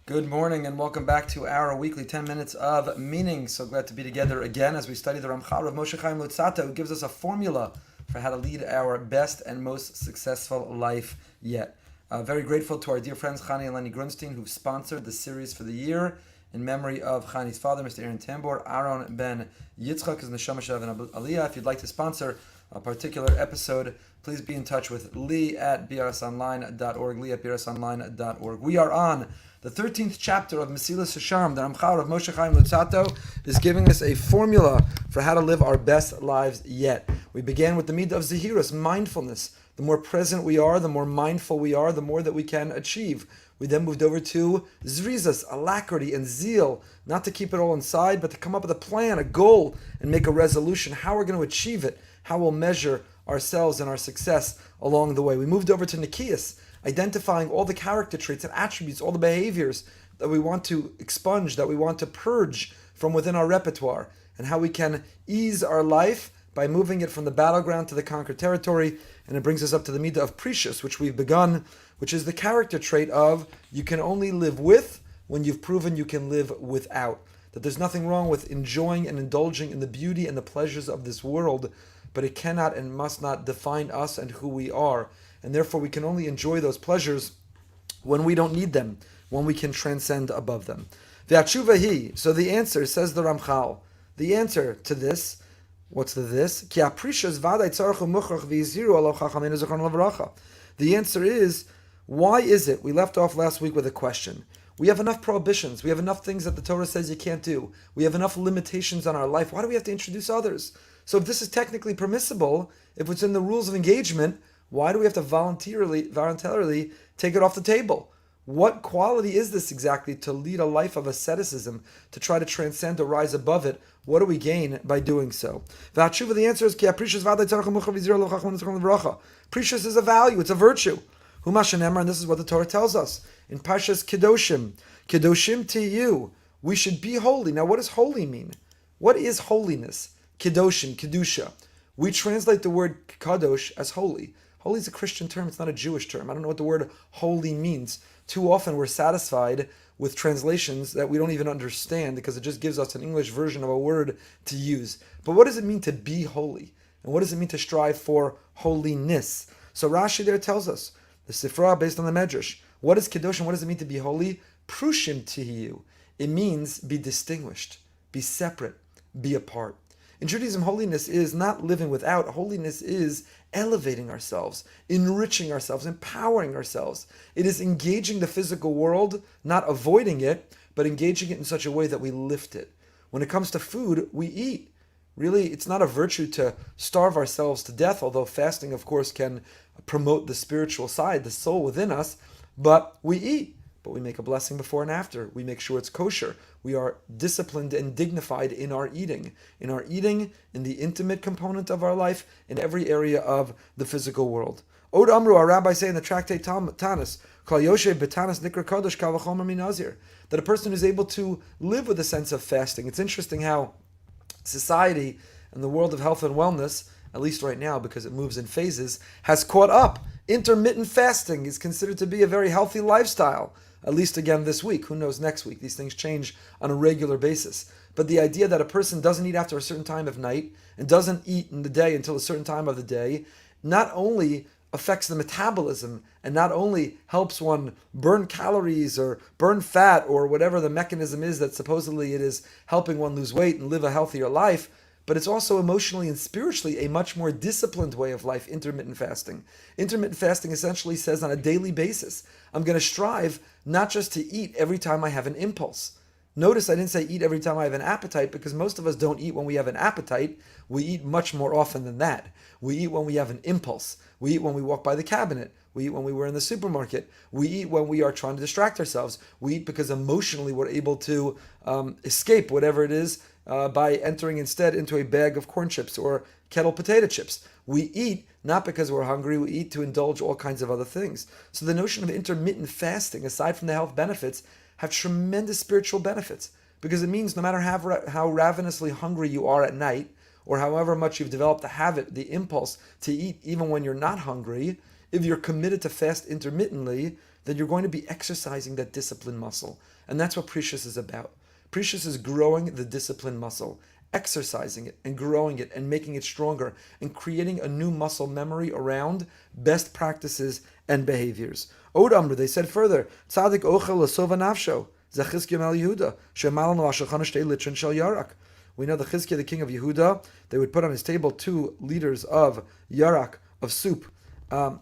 Good morning and welcome back to our weekly 10 minutes of meaning. So glad to be together again as we study the Ramchal R Moshe Chaim Luzzatto, who gives us a formula for how to lead our best and most successful life yet. Very grateful to our dear friends Chani and Lenny Grunstein, who've sponsored the series for the year in memory of Chani's father, Mr. Aaron Tambor. Aaron ben Yitzchak is Neshama Shav and Aliyah. If you'd like to sponsor a particular episode, please be in touch with Lee at brsonline.org, Lee at brsonline.org. We are on the 13th chapter of Mesillas Yesharim. The Ramchal of Moshe Chaim Luzzatto is giving us a formula for how to live our best lives yet. We began with the midah of Zehirus, mindfulness. The more present we are, the more mindful we are, the more that we can achieve. We then moved over to Zrizas, alacrity and zeal, not to keep it all inside, but to come up with a plan, a goal, and make a resolution, how we're going to achieve it, how we'll measure ourselves and our success along the way. We moved over to Nikias, identifying all the character traits and attributes, all the behaviors that we want to expunge, that we want to purge from within our repertoire, and how we can ease our life by moving it from the battleground to the conquered territory. And it brings us up to the midah of precious, which we've begun, which is the character trait of you can only live with when you've proven you can live without. That there's nothing wrong with enjoying and indulging in the beauty and the pleasures of this world, but it cannot and must not define us and who we are. And therefore we can only enjoy those pleasures when we don't need them, when we can transcend above them. V'atshuva hi, so the answer, says the Ramchal, the answer to this, what's the this? The answer is, why is it? We left off last week with a question. We have enough prohibitions. We have enough things that the Torah says you can't do. We have enough limitations on our life. Why do we have to introduce others? So if this is technically permissible, if it's in the rules of engagement, why do we have to voluntarily take it off the table? What quality is this exactly to lead a life of asceticism, to try to transcend or rise above it? What do we gain by doing so? The answer is, precious is a value, it's a virtue. And this is what the Torah tells us. In Parshas Kedoshim, Kedoshim to you, we should be holy. Now what does holy mean? What is holiness? Kedoshim, Kedusha. We translate the word kadosh as holy. Holy is a Christian term, it's not a Jewish term. I don't know what the word holy means. Too often we're satisfied with translations that we don't even understand because it just gives us an English version of a word to use. But what does it mean to be holy? And what does it mean to strive for holiness? So Rashi there tells us, the Sifra based on the Medrash, what is Kedosh and what does it mean to be holy? Prushim tihiyu. It means be distinguished, be separate, be apart. In Judaism, holiness is not living without. Holiness is elevating ourselves, enriching ourselves, empowering ourselves. It is engaging the physical world, not avoiding it, but engaging it in such a way that we lift it. When it comes to food, we eat. Really, it's not a virtue to starve ourselves to death, although fasting, of course, can promote the spiritual side, the soul within us, but we eat. But we make a blessing before and after. We make sure it's kosher. We are disciplined and dignified in our eating. In the intimate component of our life, in every area of the physical world. Od Amru, our rabbis say in the tractate Tanis, Kol Yoshev B'Tanis Nikra Kodesh Kal V'chomer Min Nazir, that a person is able to live with a sense of fasting. It's interesting how society and the world of health and wellness, at least right now because it moves in phases, has caught up. Intermittent fasting is considered to be a very healthy lifestyle. At least again this week. Who knows next week? These things change on a regular basis. But the idea that a person doesn't eat after a certain time of night and doesn't eat in the day until a certain time of the day not only affects the metabolism and not only helps one burn calories or burn fat or whatever the mechanism is that supposedly it is helping one lose weight and live a healthier life, but it's also emotionally and spiritually a much more disciplined way of life, intermittent fasting. Intermittent fasting essentially says on a daily basis, I'm going to strive not just to eat every time I have an impulse. Notice I didn't say eat every time I have an appetite because most of us don't eat when we have an appetite. We eat much more often than that. We eat when we have an impulse. We eat when we walk by the cabinet. We eat when we were in the supermarket. We eat when we are trying to distract ourselves. We eat because emotionally we're able to escape whatever it is by entering instead into a bag of corn chips or kettle potato chips. We eat not because we're hungry, we eat to indulge all kinds of other things. So the notion of intermittent fasting, aside from the health benefits, have tremendous spiritual benefits because it means no matter how ravenously hungry you are at night or however much you've developed the habit, the impulse to eat even when you're not hungry, if you're committed to fast intermittently, then you're going to be exercising that discipline muscle. And that's what Precious is about. Precious is growing the discipline muscle, exercising it and growing it and making it stronger and creating a new muscle memory around best practices and behaviors. Od Amru, they said further, Tzadik ochel l'sova nafsho, zechizkiya mel Yehuda, she'malanu l'ashulchan shtei litrin shel yarak. We know the Chizkiya, the king of Yehuda, they would put on his table 2 liters of yarak, of soup. Od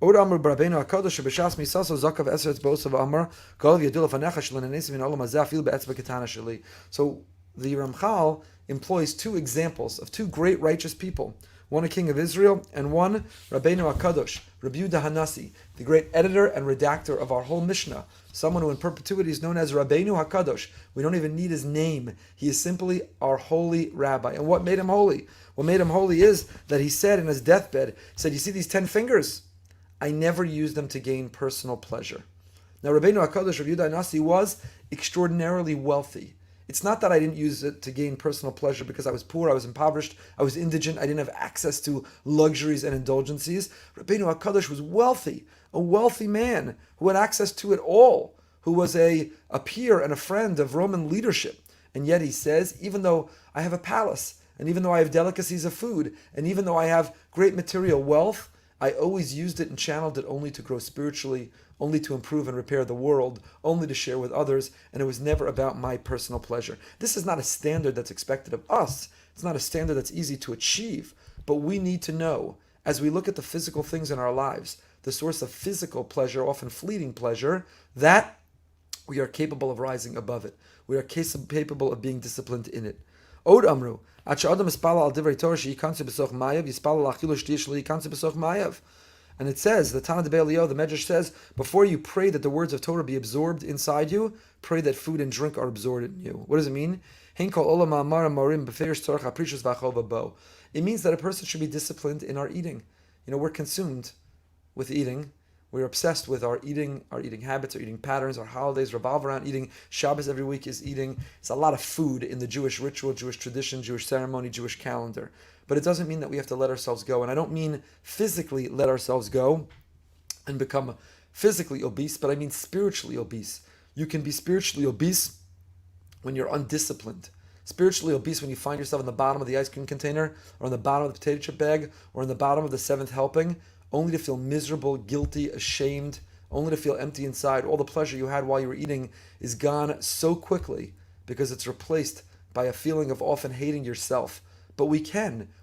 Amru b'Rabbeinu HaKadosh sheb'shas misaso zakav esretz bo'osav Amar kol v'yadu lefanecha shlenenesim min olam hazeh afil be'etzba ketana sheli. So the Ramchal employs 2 examples of 2 great righteous people, one a king of Israel and one Rabbeinu HaKadosh, Rabbi Yehuda Hanasi, the great editor and redactor of our whole Mishnah, someone who in perpetuity is known as Rabbeinu HaKadosh. We don't even need his name. He is simply our holy rabbi. And what made him holy? What made him holy is that he said in his deathbed, you see these 10 fingers? I never used them to gain personal pleasure. Now Rabbeinu HaKadosh, Rabbi Yehuda Hanasi, was extraordinarily wealthy. It's not that I didn't use it to gain personal pleasure because I was poor, I was impoverished, I was indigent, I didn't have access to luxuries and indulgences. Rabbeinu HaKadosh was wealthy, a wealthy man who had access to it all, who was a peer and a friend of Roman leadership. And yet he says, even though I have a palace, and even though I have delicacies of food, and even though I have great material wealth, I always used it and channeled it only to grow spiritually, only to improve and repair the world, only to share with others, and it was never about my personal pleasure. This is not a standard that's expected of us. It's not a standard that's easy to achieve, but we need to know, as we look at the physical things in our lives, the source of physical pleasure, often fleeting pleasure, that we are capable of rising above it. We are capable of being disciplined in it. Od Amru, and it says, the Tana Debei Eliyahu, the Medrash says, before you pray that the words of Torah be absorbed inside you, pray that food and drink are absorbed in you. What does it mean? It means that a person should be disciplined in our eating. We're consumed with eating. We're obsessed with our eating habits, our eating patterns. Our holidays revolve around eating. Shabbos every week is eating. It's a lot of food in the Jewish ritual, Jewish tradition, Jewish ceremony, Jewish calendar. But it doesn't mean that we have to let ourselves go. And I don't mean physically let ourselves go and become physically obese, but I mean spiritually obese. You can be spiritually obese when you're undisciplined. Spiritually obese when you find yourself in the bottom of the ice cream container, or in the bottom of the potato chip bag, or in the bottom of the 7th helping, only to feel miserable, guilty, ashamed, only to feel empty inside. All the pleasure you had while you were eating is gone so quickly because it's replaced by a feeling of often hating yourself. But we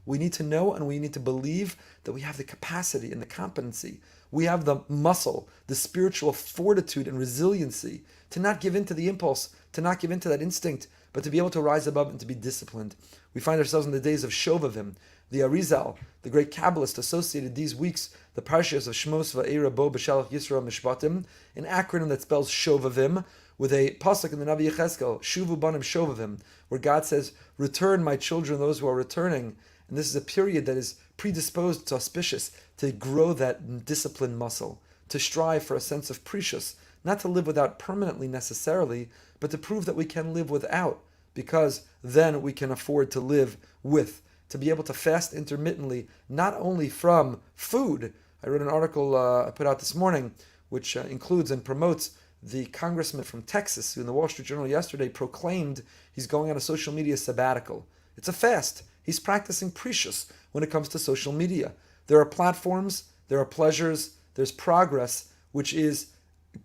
need to know and we need to believe that we have the capacity and the competency. We have the muscle, the spiritual fortitude and resiliency to not give in to the impulse, to not give in to that instinct, but to be able to rise above and to be disciplined. We find ourselves in the days of Shovavim. The Arizal, the great Kabbalist, associated these weeks the parshas of Shmos Va'era Bo B'Shalach Yisro Mishpatim, an acronym that spells Shovavim, with a pasuk in the Navi Yechezkel, Shuvu Banim Shovavim, where God says, "Return, my children, those who are returning." And this is a period that is predisposed to auspicious to grow that discipline muscle, to strive for a sense of precious, not to live without permanently necessarily, but to prove that we can live without, because then we can afford to live with. To be able to fast intermittently, not only from food. I wrote an article I put out this morning, which includes and promotes the congressman from Texas, who in the Wall Street Journal yesterday proclaimed he's going on a social media sabbatical. It's a fast. He's practicing precious when it comes to social media. There are platforms, there are pleasures, there's progress, which is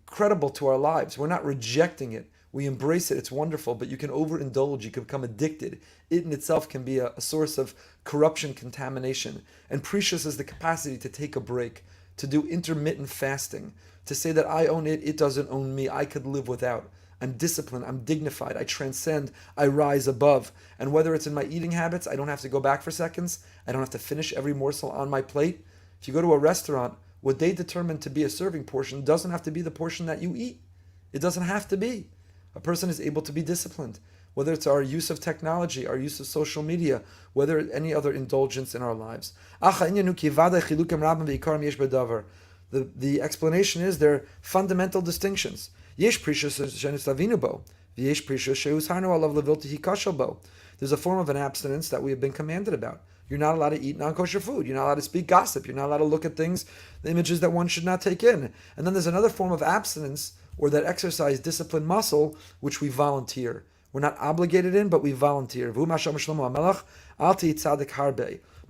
credible to our lives. We're not rejecting it. We embrace it. It's wonderful, but you can overindulge. You can become addicted. It in itself can be a source of corruption, contamination. And precious is the capacity to take a break, to do intermittent fasting, to say that I own it, it doesn't own me, I could live without. I'm disciplined, I'm dignified, I transcend, I rise above. And whether it's in my eating habits, I don't have to go back for seconds, I don't have to finish every morsel on my plate. If you go to a restaurant, what they determine to be a serving portion doesn't have to be the portion that you eat. It doesn't have to be. A person is able to be disciplined, whether it's our use of technology, our use of social media, whether any other indulgence in our lives. The explanation is there are fundamental distinctions. There's a form of an abstinence that we have been commanded about. You're not allowed to eat non-kosher food. You're not allowed to speak gossip. You're not allowed to look at things, the images that one should not take in. And then there's another form of abstinence, or that exercise, discipline muscle, which we volunteer. We're not obligated in, but we volunteer. But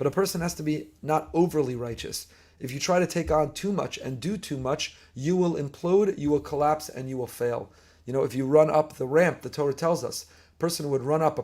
a person has to be not overly righteous. If you try to take on too much and do too much, you will implode, you will collapse, and you will fail. If you run up the ramp, the Torah tells us, a priest who would run up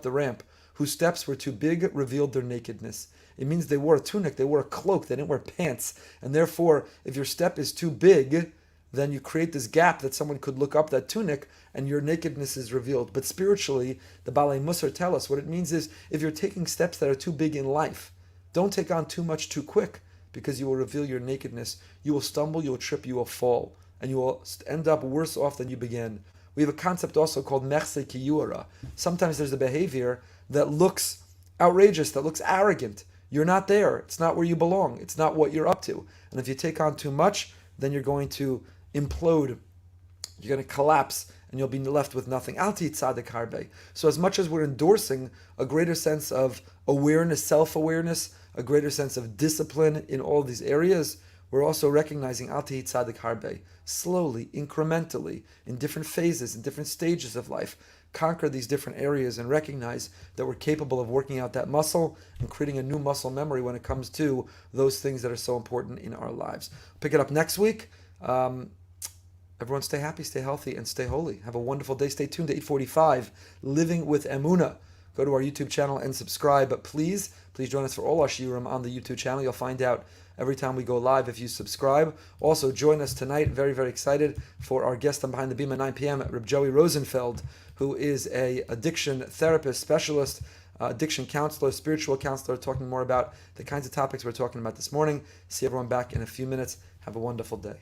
the ramp, whose steps were too big, revealed their nakedness. It means they wore a tunic, they wore a cloak, they didn't wear pants. And therefore, if your step is too big, then you create this gap that someone could look up that tunic and your nakedness is revealed. But spiritually, the Balei Musar tell us what it means is, if you're taking steps that are too big in life, don't take on too much too quick, because you will reveal your nakedness. You will stumble, you will trip, you will fall, and you will end up worse off than you began. We have a concept also called mechse kiyura. Sometimes there's a behavior that looks outrageous, that looks arrogant. You're not there. It's not where you belong. It's not what you're up to. And if you take on too much, then you're going to implode. You're going to collapse, and you'll be left with nothing. Alti tzadik harbe. So as much as we're endorsing a greater sense of awareness, self-awareness, a greater sense of discipline in all these areas, we're also recognizing Alti tzadik harbe. Slowly, incrementally, in different phases, in different stages of life, conquer these different areas and recognize that we're capable of working out that muscle and creating a new muscle memory when it comes to those things that are so important in our lives. Pick it up next week. Everyone stay happy, stay healthy, and stay holy. Have a wonderful day. Stay tuned to 845, Living with Emunah. Go to our YouTube channel and subscribe. But please join us for all our shiurim on the YouTube channel. You'll find out every time we go live if you subscribe. Also, join us tonight. Very, very excited for our guest on Behind the Beam at 9 p.m. Rabbi Joey Rosenfeld, who is a addiction therapist, specialist, addiction counselor, spiritual counselor, talking more about the kinds of topics we're talking about this morning. See everyone back in a few minutes. Have a wonderful day.